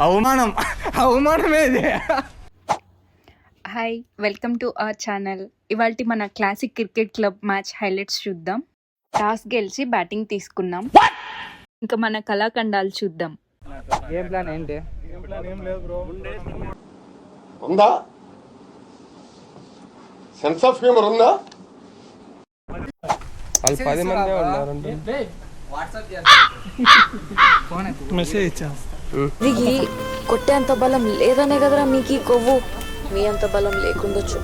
అవమానం అవమానమే ఇది. Hi, welcome to our channel. ఇవాల్టి మన classic cricket club match highlights చూద్దాం. టాస్ గెలిచి బ్యాటింగ్ తీసుకున్నాం. ఇంకా మన కళాఖండాలు చూద్దాం. గేమ్ ప్లాన్ ఏంటి? ఉందా? సెన్స్ ఆఫ్ హ్యూమర్ ఉందా? వాళ్ళు 10 మంది ఉన్నారంటే మెసేజ్ ఇచ్చా. ఇది కొట్టేంత బలం లేదనే కదరా మీకు కొవ్వు. మీ అంత బలం లేకుండొచ్చు,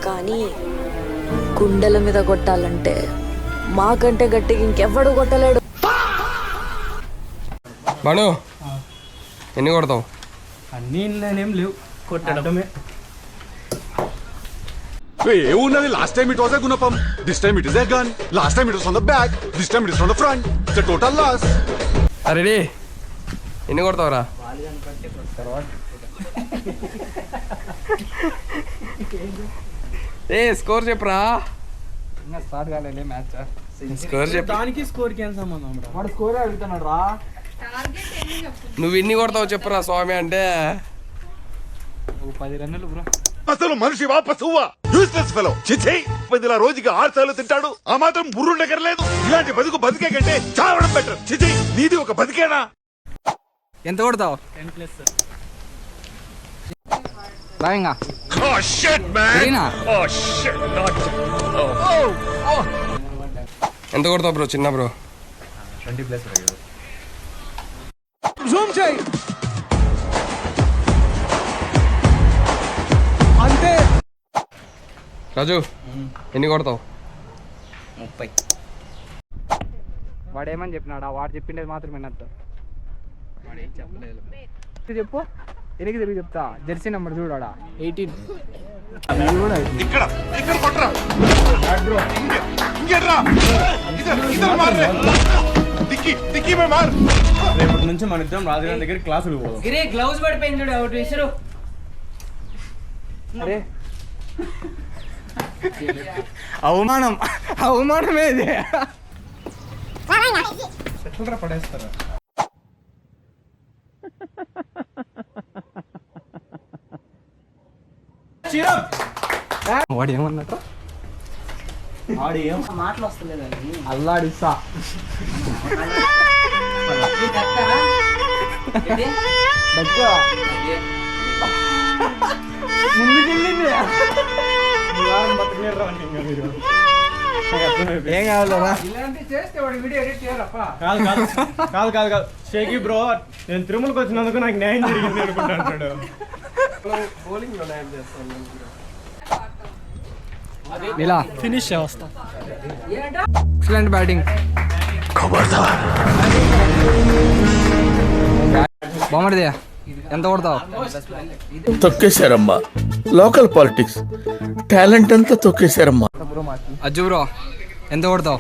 కానీ గుండెల మీద కొట్టాలంటే మాకంటే గట్టిగా ఇంకెవ్వడు కొట్టలేడు. బాను ఎన్ని కొడతావు? అన్నీ నేనేం లేవు, కొట్టడమే. ఏమున్నది? Last time it was a గుణపం, this time it is a gun, last time it was on the back, this time it is on the front. It's a total loss. Ready? ఎన్ని కొడతావురా? ఏ స్కోర్ చెప్పురా. ఇంకా start కాలేదు match. Score చెప్పు. దానికి స్కోర్కి ఏం సంబంధం? వాడు స్కోర్ అడుగుతున్నాడు రా. నువ్వు ఎన్ని కొడతావు చెప్పురా స్వామి అంటే. 10 రన్నులు బ్రో. అసలు మనిషి వాపసువా యూస్లెస్ ఫెలో. చిచి 10 రోజుకి 6 సార్లు తింటాడు, ఆ మాత్రం బుర్రుండగర్లేదు. ఇలాంటి బతుకు బతికే కంటే చావడం బెటర్. చిచి నీది ఒక బతికేనా? ఎంత కొడతావు? 10+ రాయింగా. Oh shit man. Oh shit not. ఎంత కొడతావు బ్రో? చిన్న బ్రో 20+ జూమ్ చేయి అంతే. రాజు ఎన్ని కొడతావు? 30. వాడేమని చెప్పినాడా? వాడు చెప్పిండేది మాత్రం వినద్దు. వాడేం చెప్పలేదు. చెప్పు, ఎనికి తిరిగి చెప్తా. జెర్సీ నెంబర్ చూడాడా 18. ఇక్కడ ఇక్కడ కొట్రా ఇంకెట్రా ఇద్దరు మారే దిక్కి దిక్కి మే మార్. రేపటి నుంచి మన ఇద్దరం రాజుగారి దగ్గర క్లాసులు పోదాం. గిరే గ్లౌజ్ పడిపోయింది చూడు, ఒకటి విసురు. అరే అవమానం అవమానమే ఇది. చెట్లరా పడేస్తారా? వాడు ఏమన్నట్టు ఆడు ఏం మాటలు వస్తలేదండి. అల్లాడిస్తా. ముందుకెళ్ళింది. ఏం కావాలరా? కాదు కాదు కాదు కాదు కాదు షేకి బ్రో, నేను తిరుమలకి వచ్చినందుకు నాకు న్యాయం జరిగింది అనుకుంటా అంటాడు. ఇలా ఫినిష్ చేస్తా. Excellent batting. బాగుంది. ఎంత కొడతావు? తొక్కేశారమ్మా. లోకల్ పాలిటిక్స్ టాలెంట్ అంతా తొక్కేశారమ్మా. అజ్జు బ్రో ఎంత కొడతావు?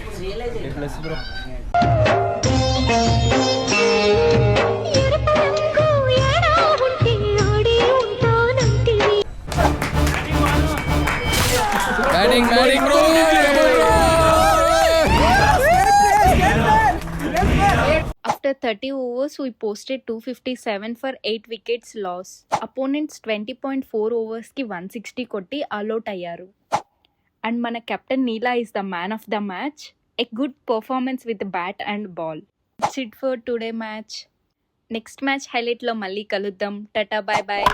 Batting batting bro. After 30 overs, we posted 257 for 8 wickets loss. Opponents 20.4 overs ki 160 kotti all out ayyaru. And mana captain Neela is the man of the match. A good performance with the bat and ball. That's it for today match. Next match highlight lo malli kaluddam. Tata bye bye.